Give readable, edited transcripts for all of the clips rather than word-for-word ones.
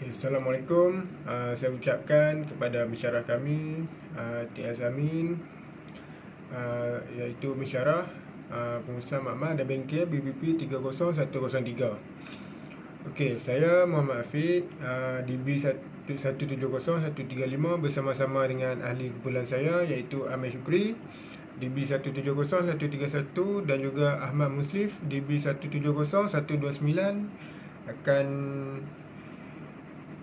Assalamualaikum. Saya ucapkan kepada pensyarah kami, T.S. Amin, iaitu pensyarah pengusaha makmal dan bengkel BBP 30103. Okey, saya Muhammad Afiq, DB 170-135 bersama-sama dengan ahli kumpulan saya iaitu Amir Syukri, DB 170-131, dan juga Ahmad Muslif, DB 170-129 akan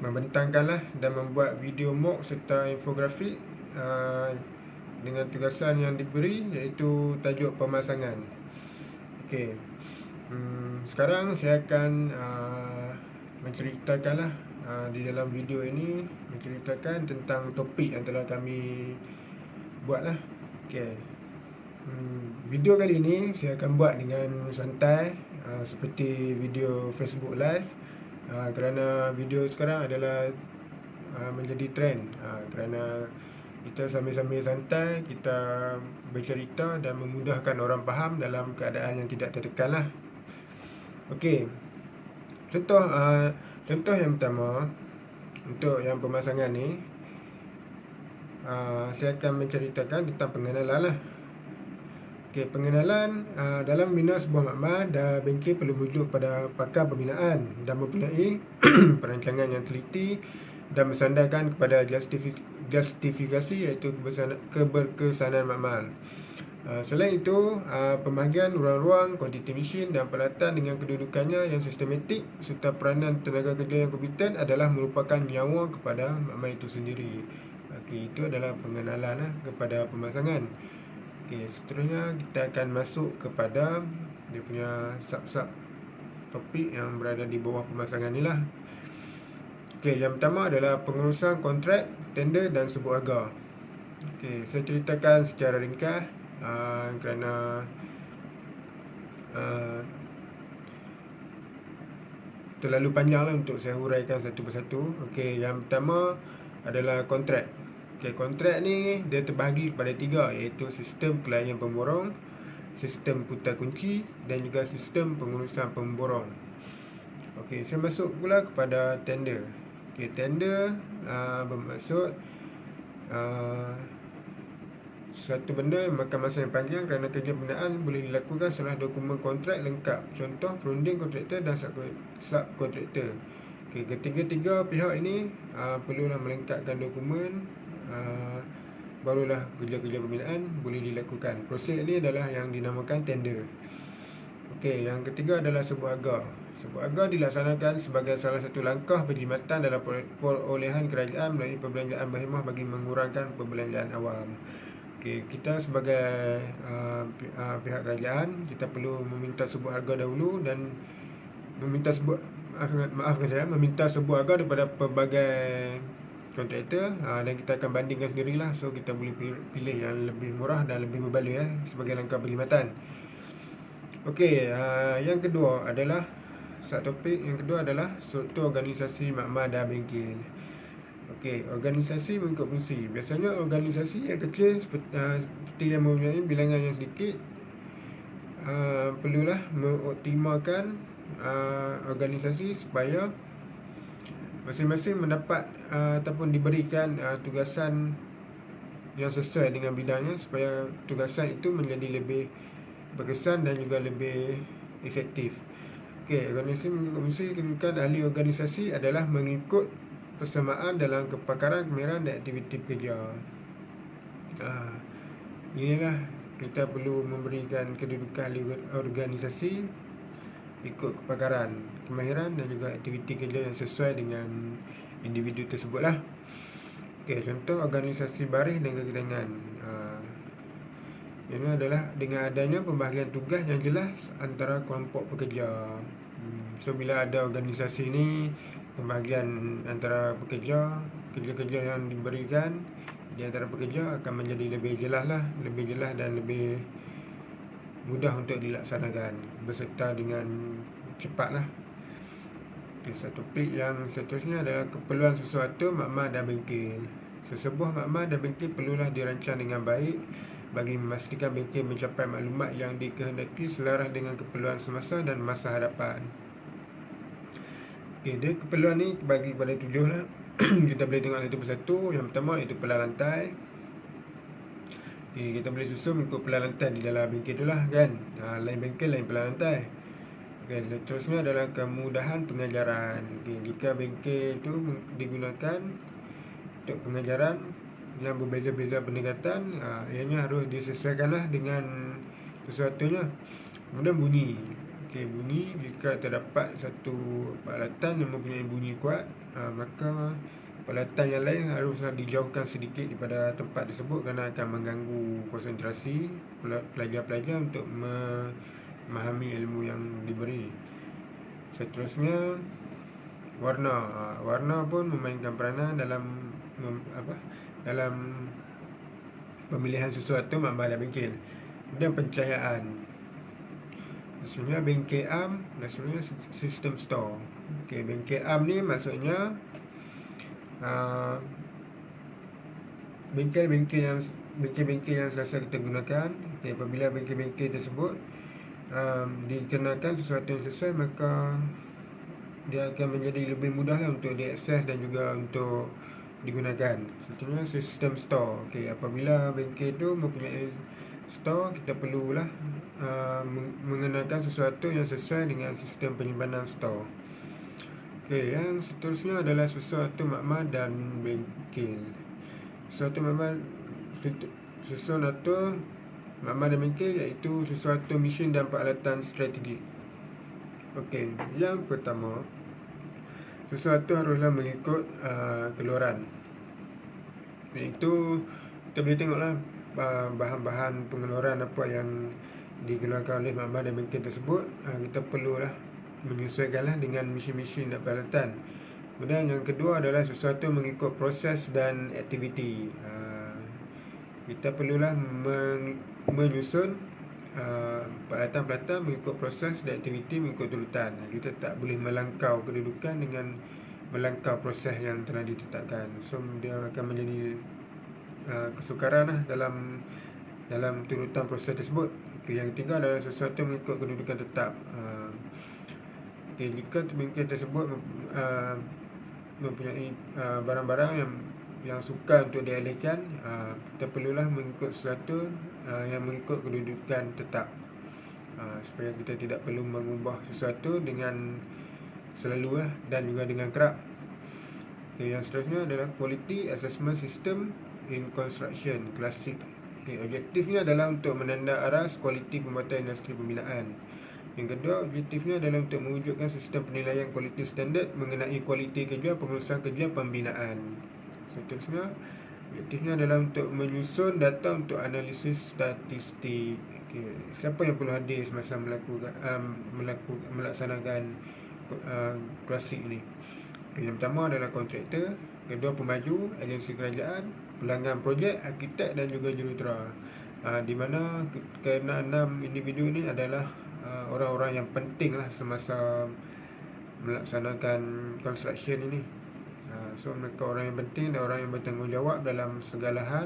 membentangkanlah dan membuat video mock serta infografik dengan tugasan yang diberi iaitu tajuk pemasangan. Okey. Sekarang saya akan menceritakanlah di dalam video ini menceritakan tentang topik yang telah kami buatlah. Okey. Video kali ini saya akan buat dengan santai seperti video Facebook Live. Kerana video sekarang adalah menjadi trend, kerana kita sambil-sambil santai, kita bercerita dan memudahkan orang faham dalam keadaan yang tidak tertekan lah. Okey, contoh yang pertama untuk yang pemasangan ni, saya akan menceritakan tentang pengenalan lah. Okey, pengenalan dalam membina sebuah makmal dan bengkel perlu merujuk pada pakar pembinaan dan mempunyai perancangan yang teliti dan bersandarkan kepada justifikasi iaitu keberkesanan makmal. Selain itu, pembahagian ruang-ruang, kuantiti mesin dan peralatan dengan kedudukannya yang sistematik serta peranan tenaga kerja yang kompeten adalah merupakan nyawa kepada makmal itu sendiri. Okey, itu adalah pengenalan kepada pemasangan. Okey, seterusnya kita akan masuk kepada dia punya sub-sub topik yang berada di bawah pemasangan ni lah. Okey, yang pertama adalah pengurusan kontrak, tender dan sebuah harga. Okey, saya ceritakan secara ringkas kerana terlalu panjang lah untuk saya huraikan satu persatu. Okey, yang pertama adalah kontrak. Okay, kontrak ni dia terbahagi kepada tiga, iaitu sistem klien pemborong, sistem putar kunci dan juga sistem pengurusan pemborong. Okey, saya masuk pula kepada tender. Okey, tender bermaksud satu benda yang makan masa yang panjang kerana kerja pembinaan boleh dilakukan setelah dokumen kontrak lengkap. Contoh, perunding kontraktor dan subkontraktor. Okey, ketiga-tiga pihak ini perlulah melengkapkan dokumen, barulah kerja-kerja pembinaan boleh dilakukan. Proses ini adalah yang dinamakan tender. Okey, yang ketiga adalah sebuah harga. Sebuah harga dilaksanakan sebagai salah satu langkah perkhidmatan dalam perolehan kerajaan melalui perbelanjaan berhemah bagi mengurangkan perbelanjaan awam. Okey, kita sebagai pihak kerajaan, kita perlu meminta sebuah harga dahulu dan meminta sebuah harga daripada pelbagai kontraktor, dan kita akan bandingkan sendirilah. So kita boleh pilih yang lebih murah dan lebih berbaloi sebagai langkah perkhidmatan. Okey, yang kedua adalah subtopik yang kedua adalah struktur organisasi makmal dan bengkel. Okey, organisasi mengikut fungsi. Biasanya organisasi yang kecil seperti yang mempunyai bilangan yang sedikit perlulah mengoptimalkan organisasi supaya masing-masing mendapat ataupun diberikan tugasan yang sesuai dengan bidangnya, supaya tugasan itu menjadi lebih berkesan dan juga lebih efektif. Okey, organisasi mengikut kedudukan ahli organisasi adalah mengikut persamaan dalam kepakaran, kemahiran dan aktiviti kerja. Inilah kita perlu memberikan kedudukan ahli organisasi ikut kepakaran, kemahiran dan juga aktiviti kerja yang sesuai dengan individu tersebutlah. Okey, contoh organisasi baris dan kegiatan. Ini adalah dengan adanya pembahagian tugas yang jelas antara kelompok pekerja. So bila ada organisasi ni, pembahagian antara pekerja, kerja-kerja yang diberikan di antara pekerja akan menjadi lebih jelas lah, lebih jelas dan lebih mudah untuk dilaksanakan beserta dengan cepat lah. Okay, satu topik yang seterusnya adalah keperluan sesuatu makmal dan bengkel. Sesebuah makmal dan bengkel perlulah dirancang dengan baik bagi memastikan bengkel mencapai maklumat yang dikehendaki selaras dengan keperluan semasa dan masa hadapan. Okey, dia keperluan ni bagi pada 7 lah. Kita boleh tengok satu persatu. Yang pertama iaitu pelan lantai. Okey, kita boleh susun mengikut pelan lantai di dalam bengkel tu lah kan. Lain bengkel lain pelan lantai. Okey, seterusnya adalah kemudahan pengajaran. Okey, jika bengkel tu digunakan untuk pengajaran yang berbeza-beza pendekatan, ianya harus disesuaikanlah dengan sesuatunya. Kemudian bunyi. Okey, bunyi jika terdapat satu peralatan yang mempunyai bunyi kuat, maka peralatan yang lain haruslah dijauhkan sedikit daripada tempat tersebut kerana akan mengganggu konsentrasi pelajar-pelajar untuk memahami ilmu yang diberi. Seterusnya warna. Warna pun memainkan peranan dalam dalam pemilihan sesuatu makmal dan bengkel. Dan pencahayaan. Maksudnya bengkel am, maksudnya sistem store. Okey, bengkel am ni maksudnya bengkel-bengkel yang selesa kita gunakan. Okay, apabila bengkel-bengkel tersebut dikenakan sesuatu yang sesuai, maka dia akan menjadi lebih mudah lah untuk diakses dan juga untuk digunakan. Contohnya sistem store. Okey, apabila bengkel tu mempunyai store, kita perlulah mengenakan sesuatu yang sesuai dengan sistem penyimpanan store. Okey, yang seterusnya adalah sesuatu makmal dan bengkel. Sesuatu makmal, sesuatu makmal dan bengkel iaitu sesuatu mesin dan peralatan strategik. Okey, yang pertama, sesuatu haruslah mengikut keluaran. Iaitu kita boleh tengoklah bahan-bahan pengeluaran apa yang dikeluarkan oleh makmal dan bengkel tersebut. Kita perlulah menyesuaikanlah dengan mesin-mesin dan peralatan. Kemudian yang kedua adalah sesuatu mengikut proses dan aktiviti. Kita perlulah menyusun peralatan-peralatan mengikut proses dan aktiviti mengikut turutan. Kita tak boleh melangkau kedudukan dengan melangkau proses yang telah ditetapkan. So dia akan menjadi kesukaran lah dalam turutan proses tersebut. Yang ketiga adalah sesuatu mengikut kedudukan tetap. Jika bengkel tersebut mempunyai barang-barang yang sukar untuk dialihkan, kita perlulah mengikut sesuatu yang mengikut kedudukan tetap, supaya kita tidak perlu mengubah sesuatu dengan selalu dan juga dengan kerap. Yang seterusnya adalah Quality Assessment System in Construction Klasik. Objektifnya adalah untuk menanda aras kualiti pembuatan industri pembinaan. Yang kedua, objektifnya adalah untuk mewujudkan sistem penilaian kualiti standard mengenai kualiti kerja pengurusan kerja pembinaan. Seterusnya, objektifnya adalah untuk menyusun data untuk analisis statistik. Siapa yang perlu hadir semasa melaksanakan klasik ini? Yang pertama adalah kontraktor, kedua pemaju, agensi kerajaan, pelanggan projek, arkitek dan juga jurutera. Di mana keenam individu ini adalah orang-orang yang penting lah semasa melaksanakan construction ini. So mereka orang yang penting dan orang yang bertanggungjawab dalam segala hal.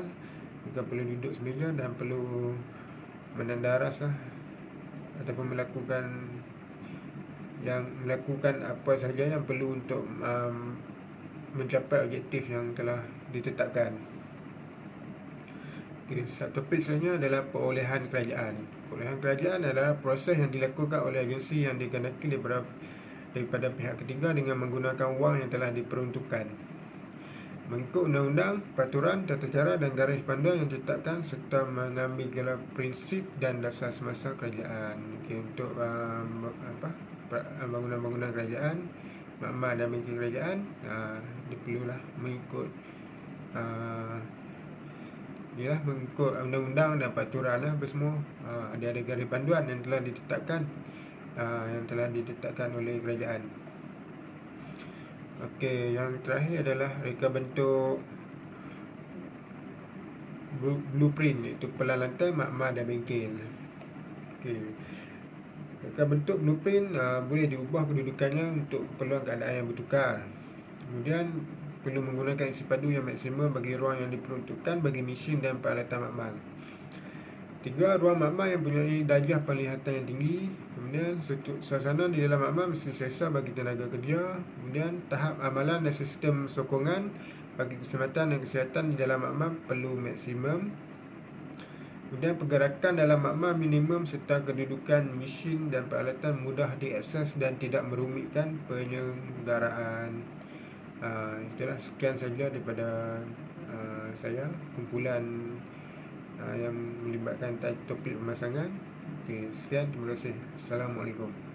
Mereka perlu duduk semeja dan perlu menandaras lah, ataupun melakukan apa sahaja yang perlu untuk mencapai objektif yang telah ditetapkan. Topik selanjutnya adalah perolehan kerajaan. Perolehan kerajaan adalah proses yang dilakukan oleh agensi yang dikehendaki daripada pihak ketiga dengan menggunakan wang yang telah diperuntukkan mengikut undang-undang, peraturan, tata cara dan garis panduan yang ditetapkan serta mengambil gelar prinsip dan dasar semasa kerajaan. Untuk bangunan-bangunan kerajaan, makmal dan bengkel kerajaan, diperlulah mengikut mengikut undang-undang dan peraturan lah semua. Ada garis panduan yang telah ditetapkan oleh kerajaan. Okey, yang terakhir adalah reka bentuk blueprint, iaitu pelan lantai, makmal dan bengkel. Okey, reka bentuk blueprint boleh diubah kedudukannya untuk keperluan keadaan yang bertukar. Kemudian perlu menggunakan isi padu yang maksimum bagi ruang yang diperuntukkan bagi mesin dan peralatan makmal. 3. Ruang makmal yang mempunyai darjah penglihatan yang tinggi. Kemudian suasana di dalam makmal mesti selesa bagi tenaga kerja. Kemudian tahap amalan dan sistem sokongan bagi keselamatan dan kesihatan di dalam makmal perlu maksimum. Kemudian pergerakan dalam makmal minimum serta kedudukan mesin dan peralatan mudah diakses dan tidak merumitkan penyelenggaraan. Itulah sekian saja daripada saya, kumpulan yang melibatkan topik pemasangan. Okey, sekian, terima kasih. Assalamualaikum.